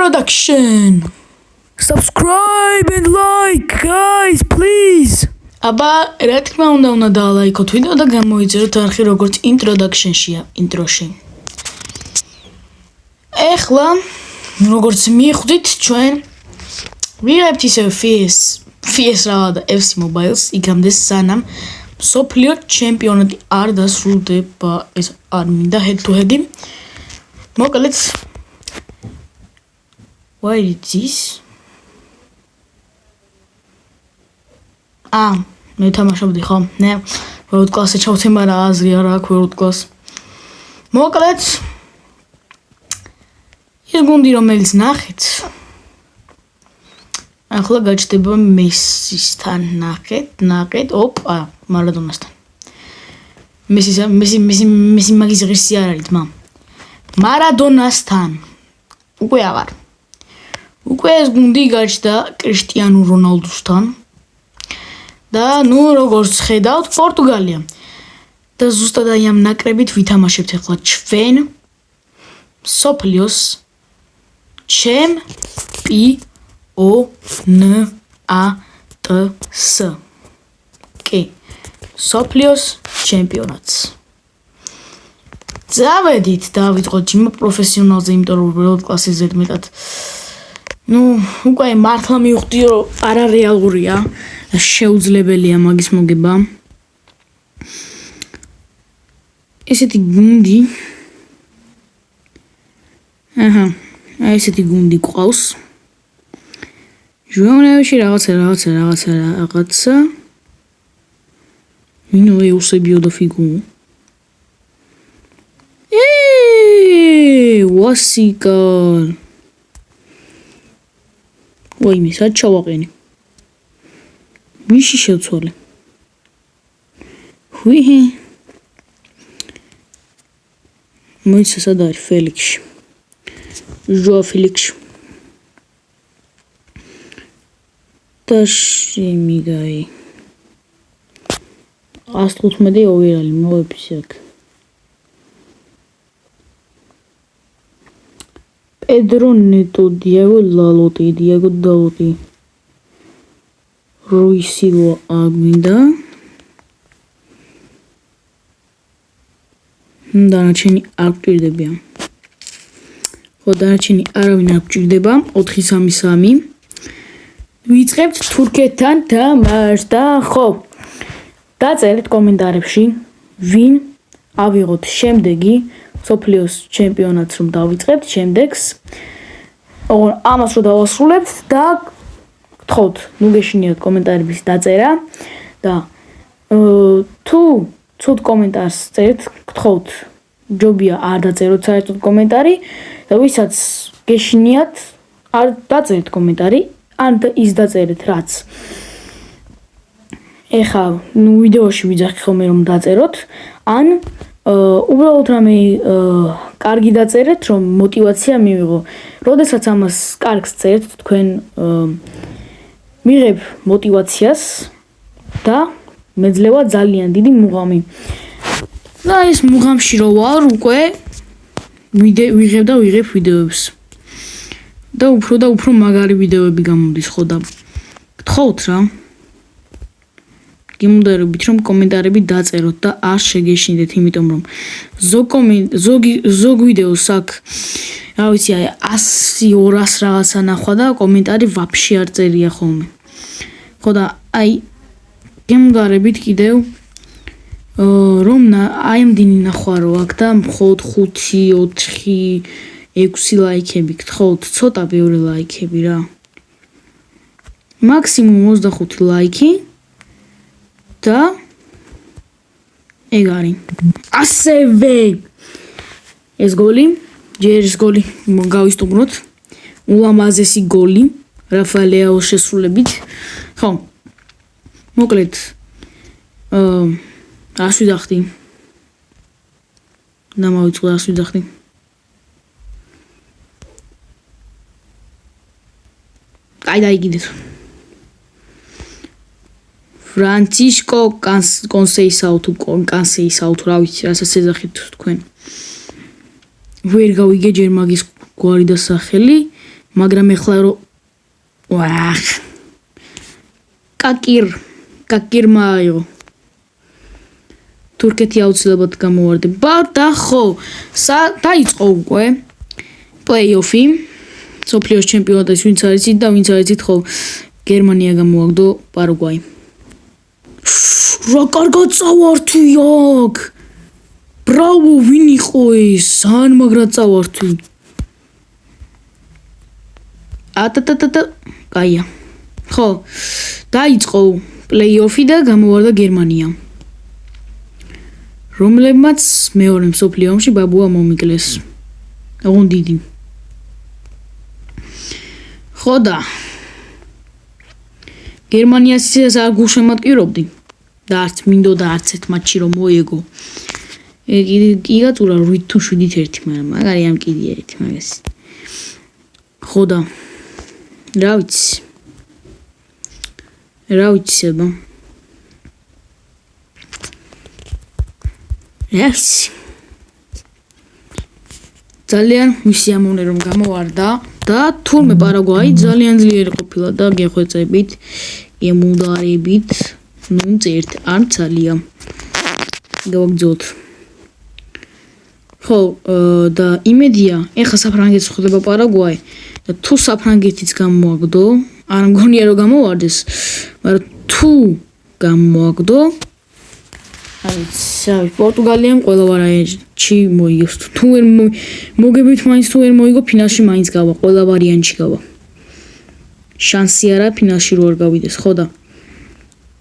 Introduction. Subscribe and like, guys, please. აბა, რა თქმა უნდა დაალაიქოთ ვიდეო და გამოიწეროთ არხი როგორც introduction-შია, intro-ში. ეხლა, როგორც მიხვდით ჩვენ ვიღებთ ისე FIES რა და FC Mobiles იქამდე სანამ მსოფლიო ჩემპიონატი არ დასრულდება, ეს არ მინდა head to head-ი. მოკლედ Why is this? მე თამაშობდი ხო? ნე world class-ზე ჩავცემ, მაგრამ აზრი არ აქვს world class. მოკლედ ის გუნდი რომელიც ნახეთ ახლა გაჩნდება მესისთან ნახეთ ოპა მარადონასთან. მესი მაგის ღირსი არ არის ძმა. მარადონასთან უკვე აღარ. უკვე ეს გუნდი გაჩნდა კრისტიანო რონალდუსთან. და ნუ როგორც ხედავთ პორტუგალია. და ზუსტად აი ამ ნაკრებით ვითამაშებთ ახლა ჩვენ სოფლიოს ჩემპიონატს. კი, სოფლიოს ჩემპიონატს. წავედით დავიწყოთ იმ პროფესიონალზე, იმიტომ რომ world class-ზე ზედმეტად უკვე მართლა მივხვდი რომ არარეალურია, შეუძლებელია მაგის მოგება. ესეთი გუნდი ესეთი გუნდი ყავს. ჟურნალში რაღაცა ვინო ეუსებიო და ფიგუ. ვასიკარ ვაიმე სად ჩავაყენე ვიში შევცვალე ჰუი მოიცა სად არის ფელიქსი ჟოა ფელიქსი და შემიგაი 115 ოვერალი მოვეფის აქ Pedro Neto, Diego Daloti, Rui Silva Agminda, დანარჩენი არ გვჭირდებიან. ხო, დანარჩენი არავინ არ გვჭირდება. 4-3-3. ვიწყებთ თურქეთთან თამაშთან, ხო. დაწერეთ კომენტარებში, ვინ ავიღოთ შემდეგი სოფლიოს ჩემპიონატს რომ დავიწყებთ შემდეგს. ამას რომ დავასრულებთ და გთხოვთ, ნუ გეშინიათ კომენტარების დაწერა და თუ ცუდ კომენტარს წერთ, გთხოვთ, ჯობია არ დაწეროთ საერთოდ კომენტარი და ვისაც გეშინიათ, არ დაწერეთ კომენტარი, ან ის დაწერეთ რაც. ეხლა ვიდეოში ვიძახი ხოლმე რომ დაწეროთ, ან უბრალოდ რამე კარგი დაწერეთ, რომ мотивация მივიღო. როდესაც ამას კარგს წერთ, თქვენ მიღებ мотивациას და მეძლევა ძალიან დიდი მუღამი. და ეს მუღამში რო ვარ, უკვე ვიღებ ვიდეოებს. და უფრო მაგარი ვიდეოები გამოდის, ხო და გთხოვთ რა. გიმუდარებით რომ კომენტარები დაწეროთ და არ შეგეშინდეთ, იმიტომ რომ ზოგ ვიდეოს აქვს რა ვიცი, აი 100-200 რაღაცა ნახვა და კომენტარი ვაფშე არ წერია ხოლმე. ხო და აი გიმუდარებით კიდევ რომ აი ამდენი ნახვა რო აქვს და მხოლოდ 5-4-6 ლაიქები გთხოვთ, ცოტა ბევრი ლაიქები რა. მაქსიმუმ 25 ლაიქი და ეგ არის. ასევე ეს გოლი, ჯერ ეს გოლი გავისტუმროთ. ულამაზესი გოლი რაფაელ ლეაოს შესრულებით. ხო. მოკლედ რას ვიძახდი? და მოვიწყო რას ვიძახდი? აი დაიგიდეთ. Francisco Conceição, რა ვიცი, რასაც ეძახით თქვენ. ვერ გავიგე ჯერ მაგის გვარი და სახელი, მაგრამ ეხლა რო ვახ კაკირმაიო თურქეთი აუცილებლად გამოვარდება და ხო დაიწყო უკვე პლეი-ოფი სოფლიოს ჩემპიონატის ვინც არის და ვინც არის ხო გერმანია გამოაგდო პარაგვაი რა კარგად წავართვი აქ ბრავო ვინ იყო ეს ძალიან მაგრად წავართვი ატატატატა კაია ხო დაიწყო პლეი-ოფი და გამოვარდა გერმანია რომლებმაც მეორე მსოფლიო ომში ბაბუა მომიკლეს ოღონდ დიდი ხოდა გერმანიას ისე არ გულშემატკივრობდი და არც მინდოდა არც ერთ მატჩი რომ მოეგო კი გაწურა 8 თუ 7-1 მაგრამ მაგარი ამ კიდია ერთი მაგას ხოდა რა ვიცი აბა ძალიან მისიამოვნე რომ გამოვარდა და თურმე პარაგვაი ძალიან ძლიერი ყოფილა და გეხვეწებით გემუდარებით ნუ წერთ არ ძალიან გავაგზავნოთ ხო და იმედია ეხა საფრანგეთს ხვდება პარაგვაი და თუ საფრანგეთიც გამოაგდო არ მგონია რომ გამოვარდეს მაგრამ თუ გამოაგდო აი პორტუგალიამ ყველა ვარიანტში მოიგოს თუ ვერ მოგებით მაინც თუ ვერ მოიგო ფინალში მაინც გავა ყველა ვარიანტში გავა შანსი არა ფინალში რო არ გავიდეს ხო და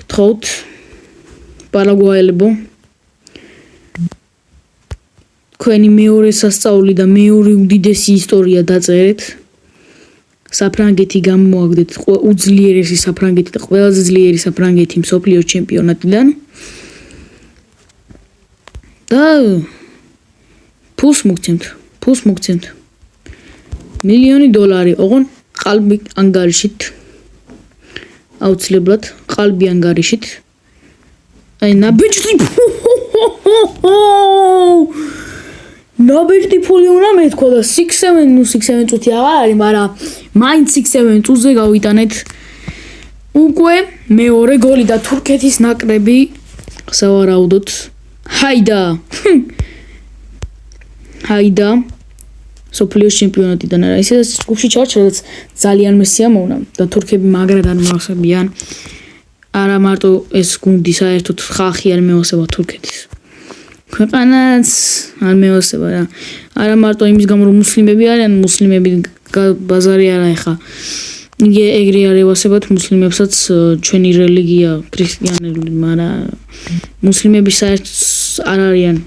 გთხოვთ პარაგვაელებო თქვენი მეორე სასწაული და მეორე უდიდესი ისტორია დაწერეთ საფრანგეთი გამოაგდეთ უძლიერესი საფრანგეთი და ყველაზე ძლიერი საფრანგეთი მსოფლიოს ჩემპიონატიდან და ფულს მოგცემთ $1,000,000 ოღონ ყალბი ანგარიშით აუცილებლად ყალბი ანგარიშით აი ნაბეჭდი ფული უნდა მეთქვა და 6-7 წუთი აღარ არის მაგრამ მაინც 6-7 წუთზე გავიტანეთ უკვე მეორე გოლი და თურქეთის ნაკრები სავარაუდოდ ჰაიდა სოფლიოს ჩემპიონატიდან არა ისე ჯგუფში ჩარჩერაც ძალიან მესიამოვნა და თურქები მაგრად არ მოახსენებიან არა მარტო ეს გუნდი საერთოდ ხალხი არ მეოსება თურქეთის ქვეყანაც არ მეოსება რა არა მარტო იმის გამო რომ მუსლიმები არიან მუსლიმები ბაზარი არა ეხა იგი ეგრე არ ევასებათ მუსლიმებსაც ჩვენი რელიგია ქრისტიანული მაგრამ მუსლიმები საერთოდ არ არიან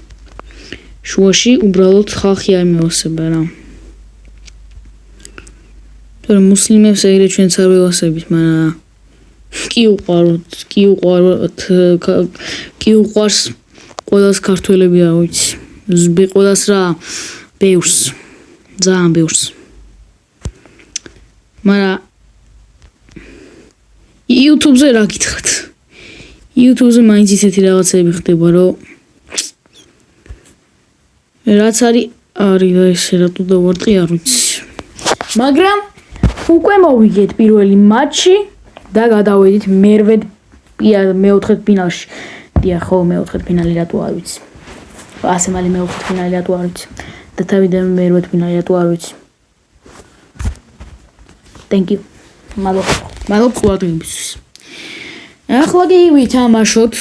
შუაში უბრალოდ ხალხი არ მეოსება რა თორემ მუსლიმებს ეგრე ჩვენც არ ვევასებით მაგრამ კი უყვარს ყველას ქართველები რა ვიცი ყველას რა ბევრს ძალიან ბევრს მაგრამ YouTube-ზე რა გითხრათ YouTube-ზე მაინც ისეთი რაღაცები ხდება რომ რაც არის და ესე რატო დავარტყი არ ვიცი მაგრამ უკვე მოვიგეთ პირველი მატჩი და გადავედით მეოთხედ ფინალში დიახ ხო მეოთხედ ფინალი რატო არ ვიცი ასე მალე მეოთხედ ფინალი რატო არ ვიცი და თავიდან მეოთხედ ფინალი რატო არ ვიცი thank you მადლობა ყურადღებისთვის ახლა კი ვითამაშოთ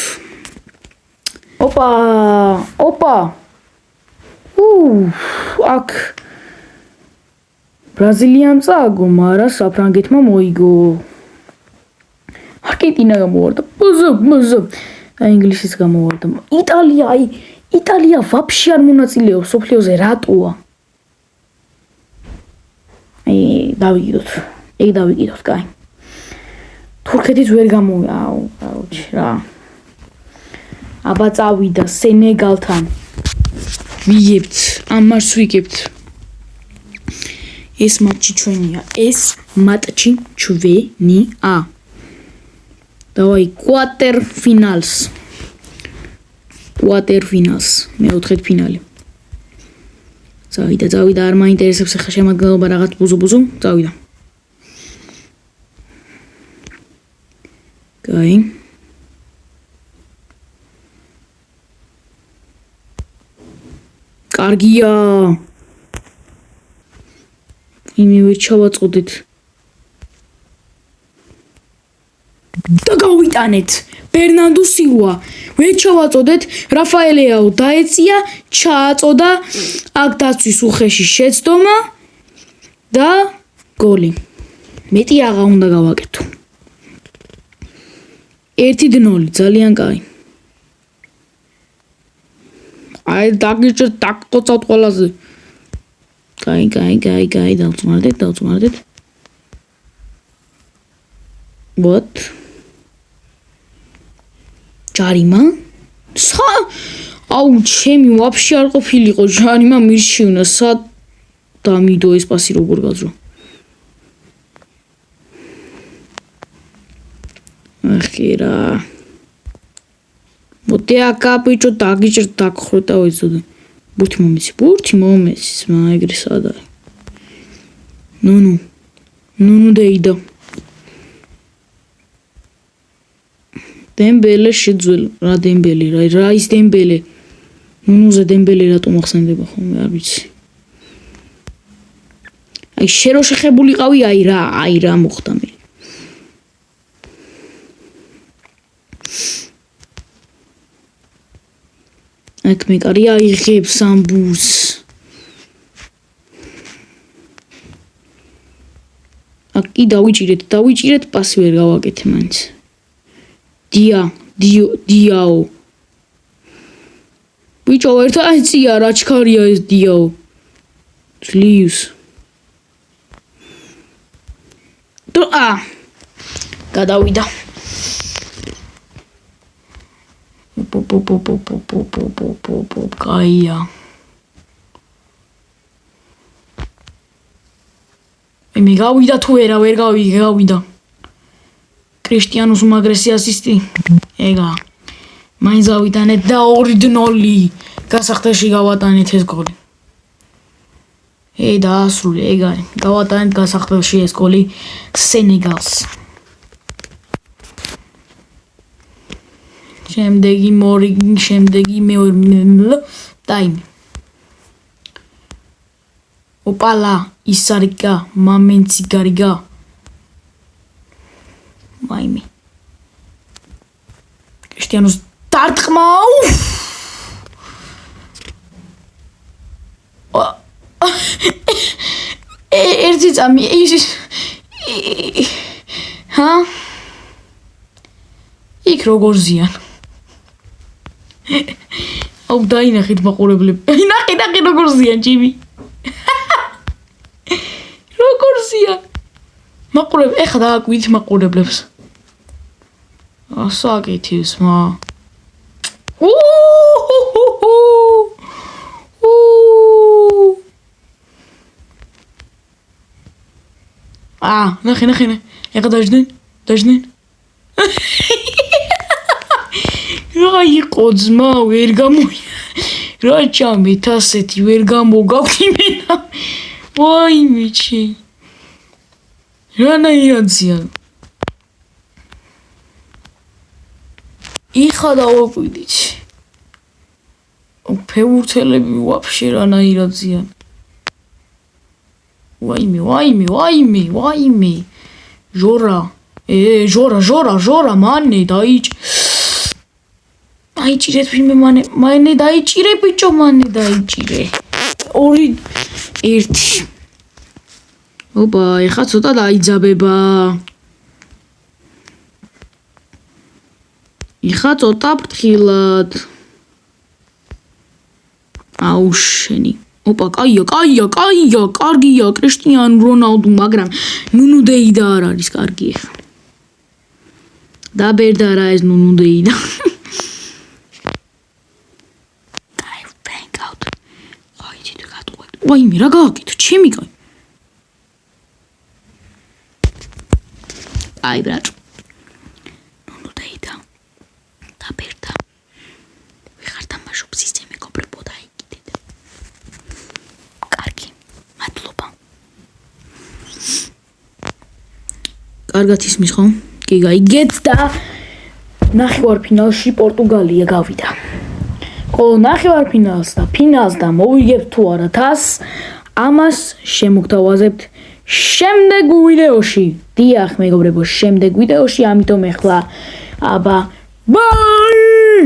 ოპა აქ ბრაზილიამ წააგო მაგრამ საფრანგეთმა მოიგო არგენტინა გამოვარდა ბზ ინგლისის გამოვარდა იტალია ვაფშე არ მონაწილეობს სოფლიოზე რატოა დავიგიდოთ კაი თურქეთიც ვერ აუჩი რა აბა წავიდა სენეგალთან ვიგებთ ამას ვიგებთ ეს მატჩი ჩვენია დავაი კვარტერფინალს მეოთხედ ფინალი წავიდა, არ მაინტერესებს ახლა შემადგენლობა რაღაც ბუზუ, წავიდა. კაი. კარგია. იმივე ჩავაწოდეთ. და გავიტანეთ. ბერნარდო სილვა. ვერ ჩავაწოდეთ, რაფაელეაო დაეწია, ჩააწოდა, აქ დაცვის უხეში შეცდომა და გოლი. მეტი აღა უნდა გავაკეთო. 1-0, ძალიან კაი. აი დაგიჭერთ დაგყოცავთ ყველაზე. კაი, დავწმარდეთ. What? ჯარიმა? აუ, ჩემი ვაფშე არ ყოფილიყო ჯარიმა მირჩივნა, სად დამიდო ეს პასი როგორ გაძრო. ახირა. მოდე აკაპიჭო დაგიჭერთ დაგხროთა ვეცოდე. ბურთი მომესის, მაიგრი სად არის? ნუ დეიდა. დემბელე შეძველ, რა დემბელი, რა ის დემბელე. ნუნუზე დემბელი რატომ ახსენდება ხოლმე, არ ვიცი. აი შე რო შეხებულიყავი, აი რა მოხდა მე. აქ მე კარი აიღებს ამბულს. აქ კი დავიჭირეთ, პასი ვერ გავაკეთე მაინც. დიაო. ბიჭო, ერთ აიწია რა ჩქარია ეს დიაო. ძლივს. გადავიდა. კაია. მე გავიდა თუ ვერ გავიდა. კრისტიანოს უმაგრესი ასისტი. ეგა. მაინც გავიტანეთ და 2-0. გასახდელში გავატანეთ ეს გოლი. დაასრულე, ეგ არის. გავატანეთ გასახდელში ეს გოლი სენეგალს. შემდეგი მეორე ტაიმი. ოპალა, ისარიკა, მამენციგარიგა. ვაიმე. კრისტიანოს დარტყმა. ერთი წამი იქ როგორ ზიან. აუ დაინახეთ მაყურებლები. ნახე როგორ ზიან ჯიმი. როგორ ზიან. მაყურებლები, ეხლა დააკვირდით მაყურებლებს. ასაკეთებს მა. ნახე. ეხლა დაждენ. რა იყო ძმა, ვერ გამოი. რა ჩამეთ ასეთი ვერ გამოგაქვიმენა. ვაიმე ჩი. რანაირადზია. იხა დავაკვირდით. ფეურთელები ვაფშე რანაირადზია. ვაიმე. ჟორა, მანე დაიჭირეთ ვინმე მანე დაიჭირე ბიჭო, მანე დაიჭირე. 2-1. ოპა, ეხა ცოტა დაიძაბება. ეხა ცოტა ფრთხილად. აუ შენი. ოპა, კაია, კარგია, კრისტიანო რონალდო, მაგრამ ნუნუ დეიდა არ არის კარგი ეხა. დაბერდა რა ეს ნუნუ დეიდა. ვაიმე რა გააკეთო ჩემი კაი. აი ბრატ. ნუნუ დეიდა. დაბერდა. ვიღარ დამაშობს ისე მეკობრებოდა იქით. კარგად ისმის ხო? კი გაიგეთ და ნახევარფინალში პორტუგალია გავიდა. ხოლო ნახევარფინალს და ფინალს და მოვიგებთ თუ არა თასს, ამას შემოგთავაზებთ შემდეგ ვიდეოში. დიახ, მეგობრებო, შემდეგ ვიდეოში, ამიტომ ეხლა აბა ბაი!